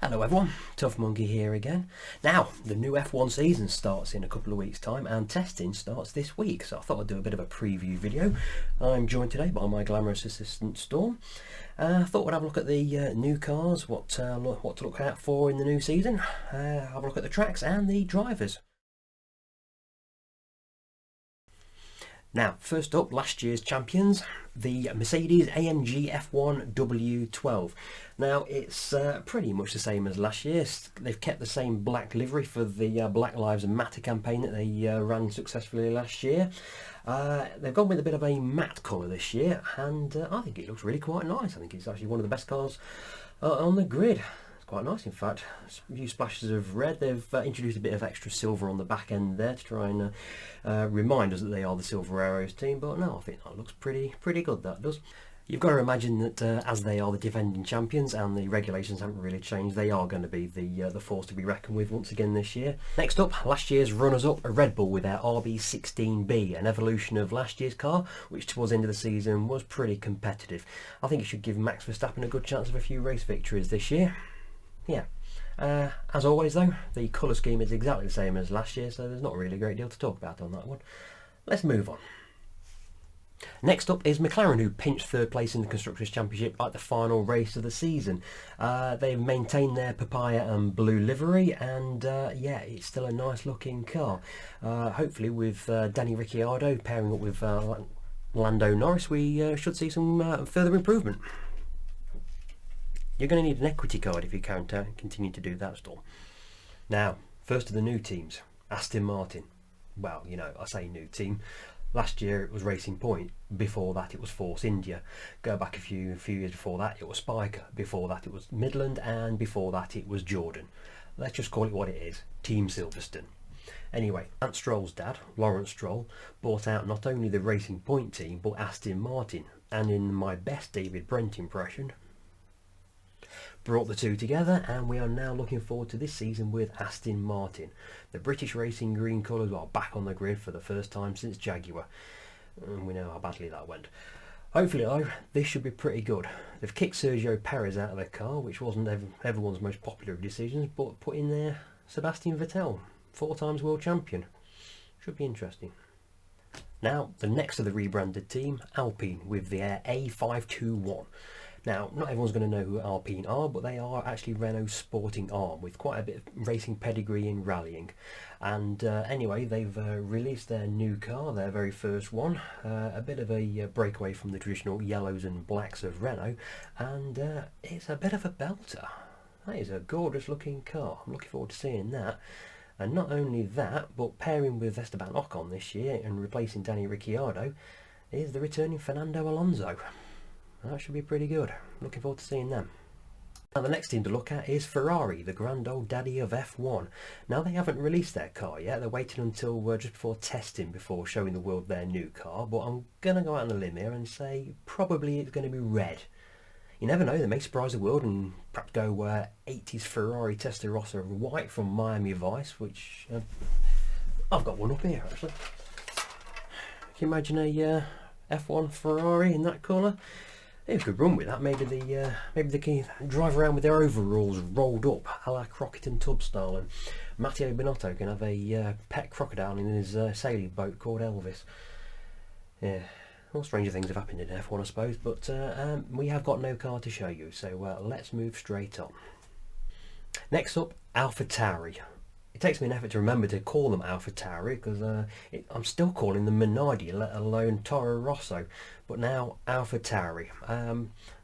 Hello everyone, Tough Monkey here again. Now, the new F1 season starts in a couple of weeks' time and testing starts this week, so I thought I'd do a bit of a preview video. I'm joined today by my glamorous assistant Storm. I thought we'd have a look at the new cars, what to look out for in the new season, have a look at the tracks and the drivers. Now, first up, last year's champions, the Mercedes-AMG F1 W12. Now, it's pretty much the same as last year. They've kept the same black livery for the Black Lives Matter campaign that they ran successfully last year. They've gone with a bit of a matte colour this year, and I think it looks really quite nice. I think it's actually one of the best cars on the grid. Quite nice, in fact. A few splashes of red. They've introduced a bit of extra silver on the back end there to try and remind us that they are the Silver Arrows team, but no, I think that looks pretty good, that does. You've got to imagine that as they are the defending champions and the regulations haven't really changed, they are going to be the force to be reckoned with once again this year. Next up, last year's runners-up, a Red Bull with their RB16B, an evolution of last year's car, which towards the end of the season was pretty competitive. I think it should give Max Verstappen a good chance of a few race victories this year. Yeah, as always though, the colour scheme is exactly the same as last year, so there's not really a great deal to talk about on that one. Let's move on. Next up is McLaren, who pinched third place in the Constructors' Championship at the final race of the season. They've maintained their papaya and blue livery, and yeah, it's still a nice looking car. Hopefully with Danny Ricciardo pairing up with Lando Norris, we should see some further improvement. You're going to need an equity card if you continue to do that, Storm. Now, first of the new teams, Aston Martin. Well, you know, I say new team. Last year it was Racing Point. Before that it was Force India. Go back a few years before that it was Spiker. Before that it was Midland, and before that it was Jordan. Let's just call it what it is. Team Silverstone. Anyway, Lance Stroll's dad, Lawrence Stroll, bought out not only the Racing Point team but Aston Martin, and in my best David Brent impression, brought the two together, and we are now looking forward to this season with Aston Martin. The British racing green colours are back on the grid for the first time since Jaguar, and we know how badly that went. Hopefully though, this should be pretty good. They've kicked Sergio Perez out of their car, which wasn't everyone's most popular of decisions, but put in there Sebastian Vettel, 4 times world champion. Should be interesting. Now, the next of the rebranded team, Alpine, with their A521. Now, not everyone's going to know who Alpine are, but they are actually Renault's sporting arm with quite a bit of racing pedigree in rallying. And anyway, they've released their new car, their very first one, a bit of a breakaway from the traditional yellows and blacks of Renault, and it's a bit of a belter. That is a gorgeous looking car. I'm looking forward to seeing that. And not only that, but pairing with Esteban Ocon this year and replacing Danny Ricciardo is the returning Fernando Alonso. That should be pretty good. Looking forward to seeing them. Now the next team to look at is Ferrari, the grand old daddy of F1. Now they haven't released their car yet. They're waiting until just before testing before showing the world their new car. But I'm going to go out on a limb here and say probably it's going to be red. You never know, they may surprise the world and perhaps go 80s Ferrari Testarossa white from Miami Vice, which I've got one up here actually. Can you imagine a F1 Ferrari in that colour? They could run with that. Maybe they can drive around with their overalls rolled up, a la Crockett and Tubb style, and Matteo Binotto can have a pet crocodile in his sailing boat called Elvis. Yeah, all stranger things have happened in F1, I suppose. But we have got no car to show you, so let's move straight on. Next up, AlphaTauri. It takes me an effort to remember to call them AlphaTauri because I'm still calling them Minardi, let alone Toro Rosso. But now AlphaTauri.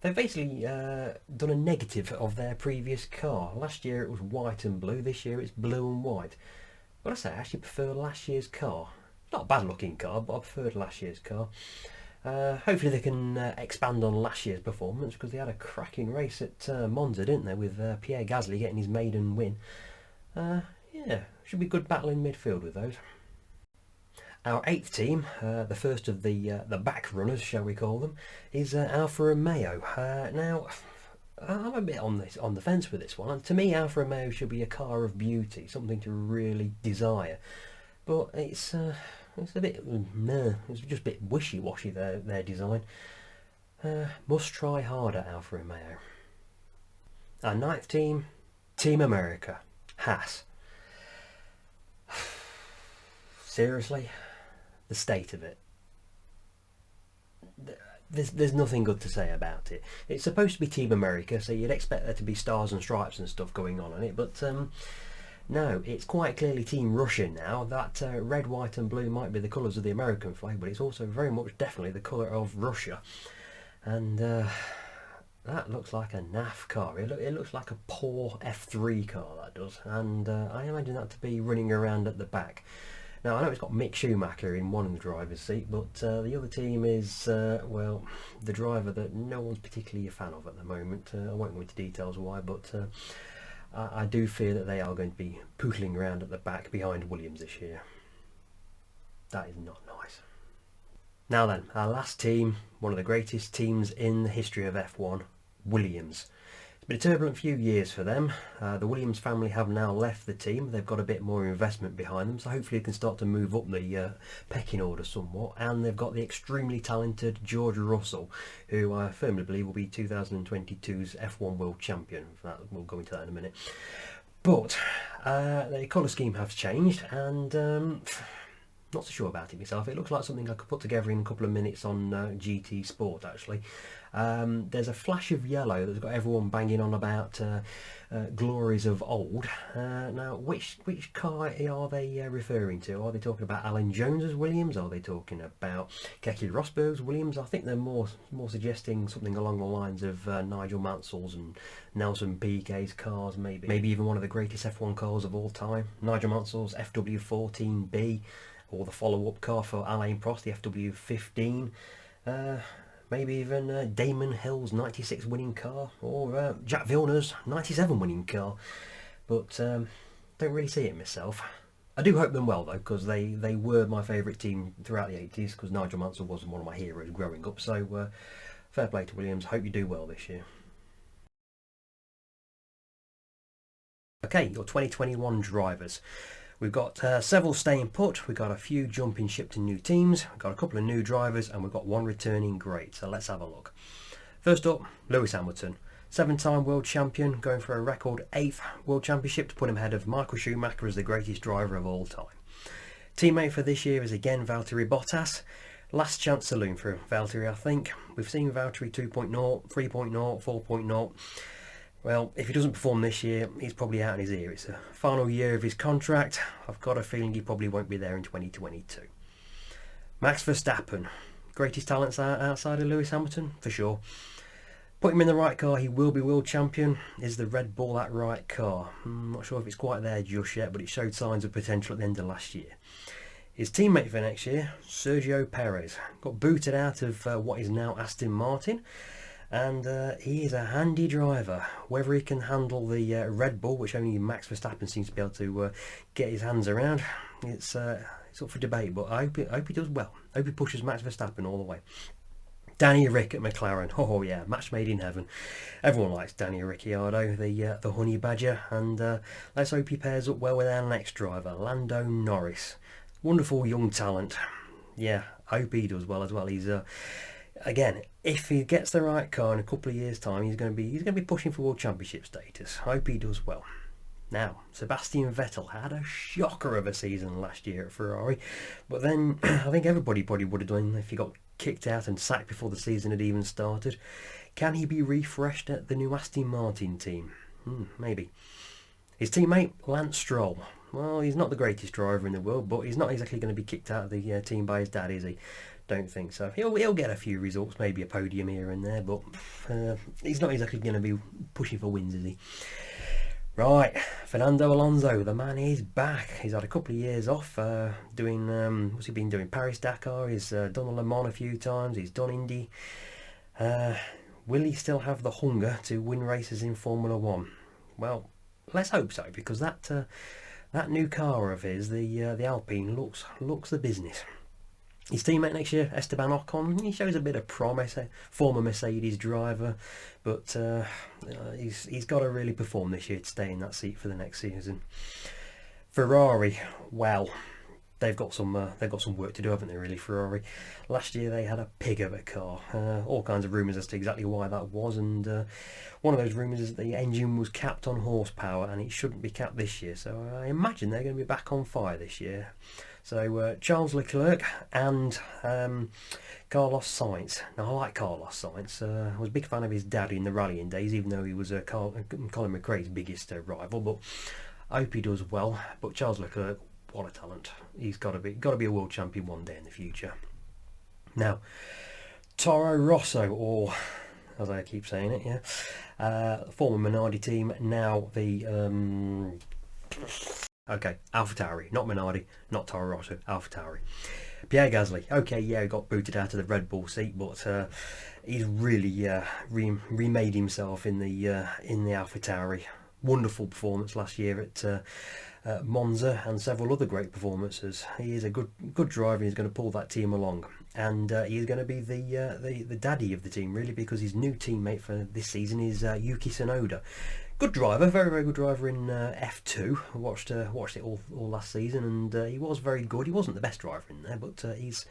They've basically done a negative of their previous car. Last year it was white and blue, this year it's blue and white. But I say I actually prefer last year's car. Not a bad looking car, but I preferred last year's car. Hopefully they can expand on last year's performance because they had a cracking race at Monza, didn't they, with Pierre Gasly getting his maiden win. Yeah, should be good battle in midfield with those. Our 8th team, the first of the back runners, shall we call them, is Alfa Romeo. Now, I'm a bit on the fence with this one. And to me, Alfa Romeo should be a car of beauty, something to really desire. But it's a bit, it's just a bit wishy-washy their design. Must try harder, Alfa Romeo. Our 9th team, Team America, Haas. Seriously, the state of it. There's nothing good to say about it. It's supposed to be Team America, so you'd expect there to be stars and stripes and stuff going on it, but no, it's quite clearly Team Russia now. That red, white and blue might be the colours of the American flag, but it's also very much definitely the colour of Russia. And that looks like a naff car. It looks like a poor F3 car, that does. And I imagine that to be running around at the back. Now, I know it's got Mick Schumacher in one of the driver's seat, but the other team is, well, the driver that no one's particularly a fan of at the moment. I won't go into details why, but I do fear that they are going to be pootling around at the back behind Williams this year. That is not nice. Now then, our last team, one of the greatest teams in the history of F1, Williams. It's been a turbulent few years for them. The Williams family have now left the team. They've got a bit more investment behind them, so hopefully they can start to move up the pecking order somewhat. And they've got the extremely talented George Russell, who I firmly believe will be 2022's F1 World Champion. We'll go into that in a minute. But the colour scheme has changed, and not so sure about it myself. It looks like something I could put together in a couple of minutes on GT Sport, actually. There's a flash of yellow that's got everyone banging on about glories of old. Now, which car are they referring to? Are they talking about Alan Jones's Williams? Are they talking about Keke Rosberg's Williams? I think they're more suggesting something along the lines of Nigel Mansell's and Nelson Piquet's cars, maybe even one of the greatest F1 cars of all time, Nigel Mansell's FW14B, or the follow-up car for Alain Prost, the FW15. Maybe even Damon Hill's 96 winning car, or Jack Villeneuve's 97 winning car. But don't really see it myself. I do hope them well though, because they were my favourite team throughout the 80s, because Nigel Mansell was one of my heroes growing up. So fair play to Williams. Hope you do well this year. Okay, your 2021 drivers. We've got several staying put, we've got a few jumping ship to new teams, we've got a couple of new drivers, and we've got one returning great. So let's have a look. First up, Lewis Hamilton. 7-time world champion, going for a record 8th world championship to put him ahead of Michael Schumacher as the greatest driver of all time. Teammate for this year is again Valtteri Bottas. Last chance saloon for Valtteri, I think. We've seen Valtteri 2.0, 3.0, 4.0. Well, if he doesn't perform this year, he's probably out in his ear. It's the final year of his contract. I've got a feeling he probably won't be there in 2022. Max Verstappen. Greatest talents outside of Lewis Hamilton, for sure. Put him in the right car, he will be world champion. Is the Red Bull that right car? I'm not sure if it's quite there just yet, but it showed signs of potential at the end of last year. His teammate for next year, Sergio Perez. Got booted out of what is now Aston Martin. And he is a handy driver. Whether he can handle the Red Bull, which only Max Verstappen seems to be able to get his hands around, it's up for debate. But I hope he does well. I hope he pushes Max Verstappen all the way. Danny Rick at McLaren. Oh yeah, match made in heaven. Everyone likes Danny Ricciardo, the honey badger, and let's hope he pairs up well with our next driver, Lando Norris. Wonderful young talent. Yeah, I hope he does well as well. He's again, if he gets the right car in a couple of years' time, he's going to be pushing for world championship status. I hope he does well. Now, Sebastian Vettel had a shocker of a season last year at Ferrari, but then I think everybody probably would have done if he got kicked out and sacked before the season had even started. Can he be refreshed at the new Aston Martin team? Maybe. His teammate, Lance Stroll. Well, he's not the greatest driver in the world, but he's not exactly going to be kicked out of the team by his dad, is he? Don't think so. He'll get a few results, maybe a podium here and there, but he's not exactly going to be pushing for wins, is he? Right, Fernando Alonso, the man is back. He's had a couple of years off doing, what's he been doing? Paris-Dakar, he's done the Le Mans a few times, he's done Indy. Will he still have the hunger to win races in Formula 1? Well, let's hope so, because that new car of his, the Alpine, looks the business. His teammate next year, Esteban Ocon, he shows a bit of promise, a former Mercedes driver, but he's got to really perform this year to stay in that seat for the next season. Ferrari, well, they've got some work to do, haven't they? Really, Ferrari. Last year they had a pig of a car. All kinds of rumours as to exactly why that was, and one of those rumours is that the engine was capped on horsepower, and it shouldn't be capped this year. So I imagine they're going to be back on fire this year. So Charles Leclerc and Carlos Sainz. Now I like Carlos Sainz. I was a big fan of his dad in the rallying days, even though he was Colin McRae's biggest rival. But I hope he does well. But Charles Leclerc, what a talent! He's got to be a world champion one day in the future. Now, Toro Rosso, or as I keep saying it, yeah, former Minardi team, now the AlphaTauri, not Minardi, not Toro Rosso, AlphaTauri. Pierre Gasly, okay, yeah, got booted out of the Red Bull seat, but he's really remade himself in the AlphaTauri. Wonderful performance last year at Monza, and several other great performances. He is a good driver. He's going to pull that team along, and he's going to be the daddy of the team, really, because his new teammate for this season is Yuki Tsunoda. Good driver, very good driver in F2. I watched it all last season, and he was very good. He wasn't the best driver in there, but he's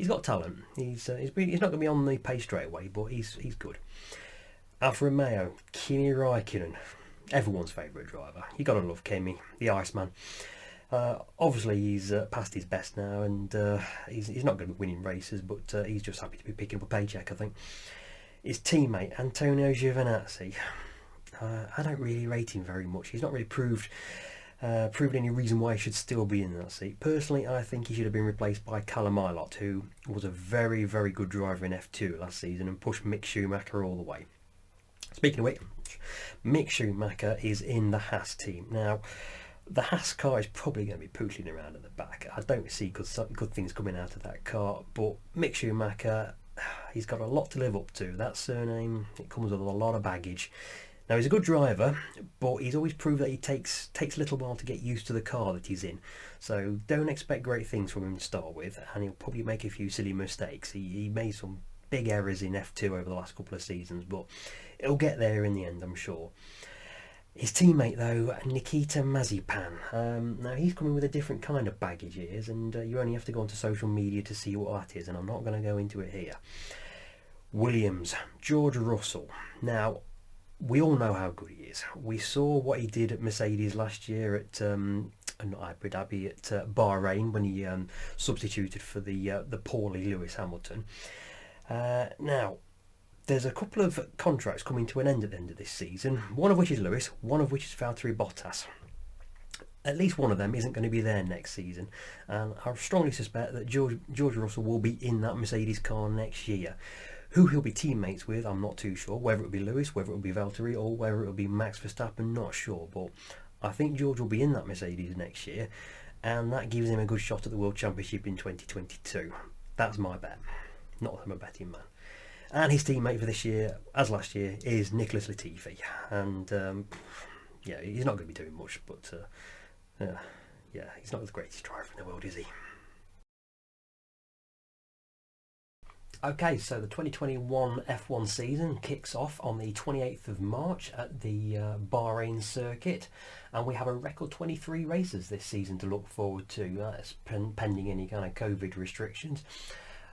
got talent. He's not going to be on the pace straight away, but he's good. Alfa Romeo, Kimi Räikkönen, everyone's favourite driver. You got to love Kimi, the Iceman. Obviously he's past his best now, and he's not going to be winning races, but he's just happy to be picking up a paycheck, I think. His teammate Antonio Giovinazzi, I don't really rate him very much. He's not really proven any reason why he should still be in that seat. Personally, I think he should have been replaced by Callum Ilott, who was a very good driver in F2 last season and pushed Mick Schumacher all the way. Speaking of which, Mick Schumacher is in the Haas team. Now, the Haas car is probably going to be pootling around at the back. I don't see good things coming out of that car, but Mick Schumacher, he's got a lot to live up to. That surname, it comes with a lot of baggage. Now, he's a good driver, but he's always proved that he takes a little while to get used to the car that he's in. So don't expect great things from him to start with, and he'll probably make a few silly mistakes. He made some big errors in F2 over the last couple of seasons, but he'll get there in the end, I'm sure. His teammate, though, Nikita Mazepin. Now, he's coming with a different kind of baggage, he is, and you only have to go onto social media to see what that is, and I'm not going to go into it here. Williams, George Russell. Now, we all know how good he is. We saw what he did at Mercedes last year at not Abu Dhabi, at Bahrain, when he substituted for the poorly Lewis Hamilton. Now, there's a couple of contracts coming to an end at the end of this season, one of which is Lewis, one of which is Valtteri Bottas. At least one of them isn't going to be there next season, and I strongly suspect that George Russell will be in that Mercedes car next year. Who he'll be teammates with, I'm not too sure. Whether it will be Lewis, whether it will be Valtteri, or whether it will be Max Verstappen, not sure. But I think George will be in that Mercedes next year, and that gives him a good shot at the World Championship in 2022. That's my bet. Not that I'm a betting man. And his teammate for this year, as last year, is Nicholas Latifi. And yeah, he's not going to be doing much, but yeah, he's not the greatest driver in the world, is he? Okay, so the 2021 F1 season kicks off on the 28th of March at the Bahrain circuit, and we have a record 23 races this season to look forward to. That's pending any kind of COVID restrictions.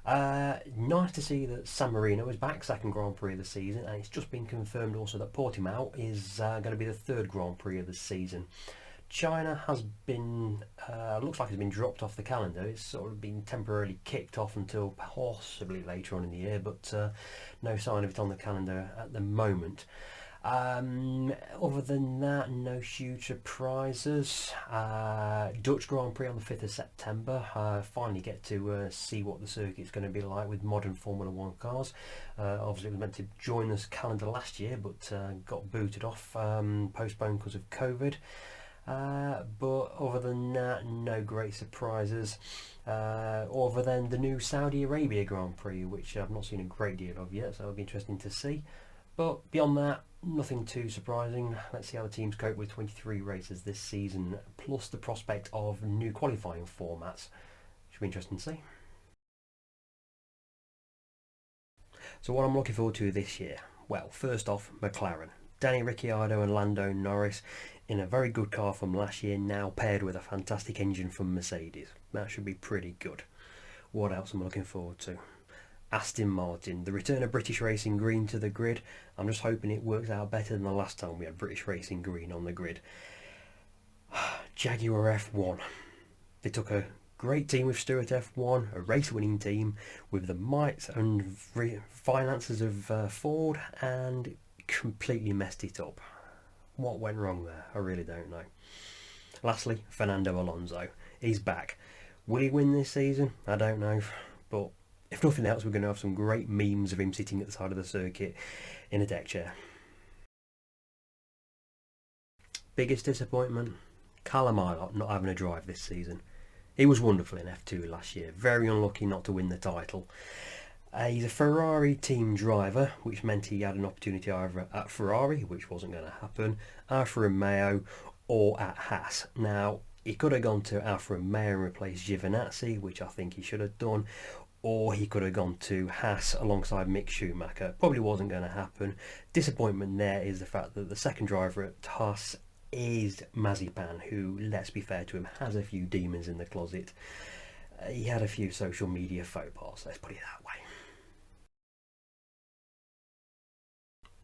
Nice to see that San Marino is back, second Grand Prix of the season, and it's just been confirmed also that Portimao is going to be the third Grand Prix of the season. China has been, looks like it's been dropped off the calendar. It's sort of been temporarily kicked off until possibly later on in the year, but no sign of it on the calendar at the moment. Other than that, no huge surprises. Dutch Grand Prix on the 5th of September. Finally get to see what the circuit's going to be like with modern Formula 1 cars. Obviously it was meant to join this calendar last year, but got booted off, postponed because of COVID. But other than that, no great surprises, other than the new Saudi Arabia Grand Prix, which I've not seen a great deal of yet, so it'll be interesting to see. But beyond that, nothing too surprising. Let's see how the teams cope with 23 races this season, plus the prospect of new qualifying formats. Should be interesting to see. So what I'm looking forward to this year? Well, first off, McLaren. Danny Ricciardo and Lando Norris in a very good car from last year, now paired with a fantastic engine from Mercedes. That should be pretty good. What else am I looking forward to? Aston Martin, the return of British Racing Green to the grid. I'm just hoping it works out better than the last time we had British Racing Green on the grid. Jaguar F1. They took a great team with Stewart F1, a race-winning team with the might and finances of Ford, and completely messed it up. What went wrong there? I really don't know. Lastly, Fernando Alonso. He's back. Will he win this season? I don't know. But if nothing else, we're going to have some great memes of him sitting at the side of the circuit in a deck chair. Biggest disappointment? Callum Ilott not having a drive this season. He was wonderful in F2 last year. Very unlucky not to win the title. He's a Ferrari team driver, which meant he had an opportunity either at Ferrari, which wasn't going to happen, Alfa Romeo, or at Haas. Now, he could have gone to Alfa Romeo and replaced Giovinazzi, which I think he should have done, or he could have gone to Haas alongside Mick Schumacher. Probably wasn't going to happen. Disappointment there is the fact that the second driver at Haas is Mazepan, who, let's be fair to him, has a few demons in the closet. He had a few social media faux pas, let's put it that way.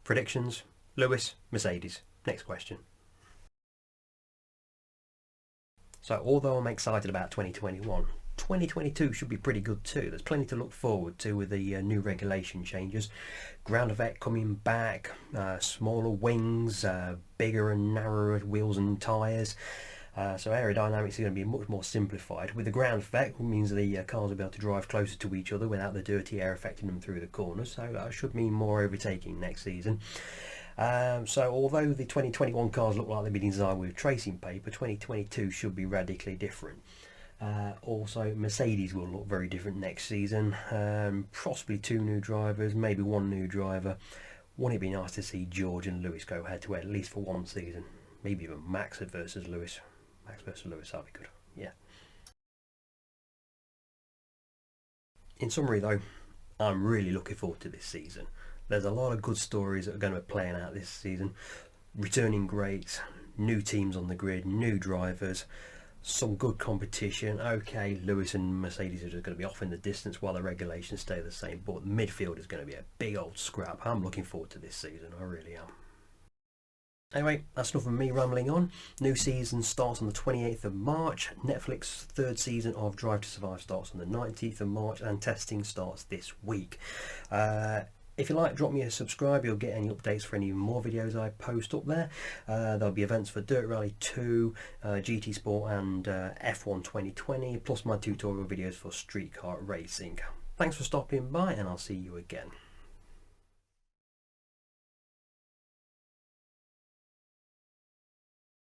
Predictions? Lewis, Mercedes. Next question. So although I'm excited about 2021, 2022 should be pretty good too. There's plenty to look forward to with the new regulation changes. Ground effect coming back, smaller wings, bigger and narrower wheels and tyres. So aerodynamics are going to be much more simplified. With the ground effect, it means the cars will be able to drive closer to each other without the dirty air affecting them through the corners. So that should mean more overtaking next season. So although the 2021 cars look like they've been designed with tracing paper, 2022 should be radically different. Also, Mercedes will look very different next season. Possibly 2 new drivers, maybe 1 new driver. Wouldn't it be nice to see George and Lewis go head to head at least for 1 season? Maybe even Max versus Lewis. Max versus Lewis, that'd be good. Yeah. In summary though, I'm really looking forward to this season. There's a lot of good stories that are going to be playing out this season. Returning greats, new teams on the grid, new drivers, some good competition. Okay, Lewis and Mercedes are just going to be off in the distance while the regulations stay the same, but the midfield is going to be a big old scrap. I'm looking forward to this season, I really am. Anyway, that's enough of me rambling on. New season starts on the 28th of March. Netflix 3rd season of Drive to Survive starts on the 19th of March, and testing starts this week. If you like, drop me a subscribe. You'll get any updates for any more videos I post up there. There'll be events for Dirt Rally 2, GT Sport and F1 2020, plus my tutorial videos for street car racing. Thanks for stopping by, and I'll see you again.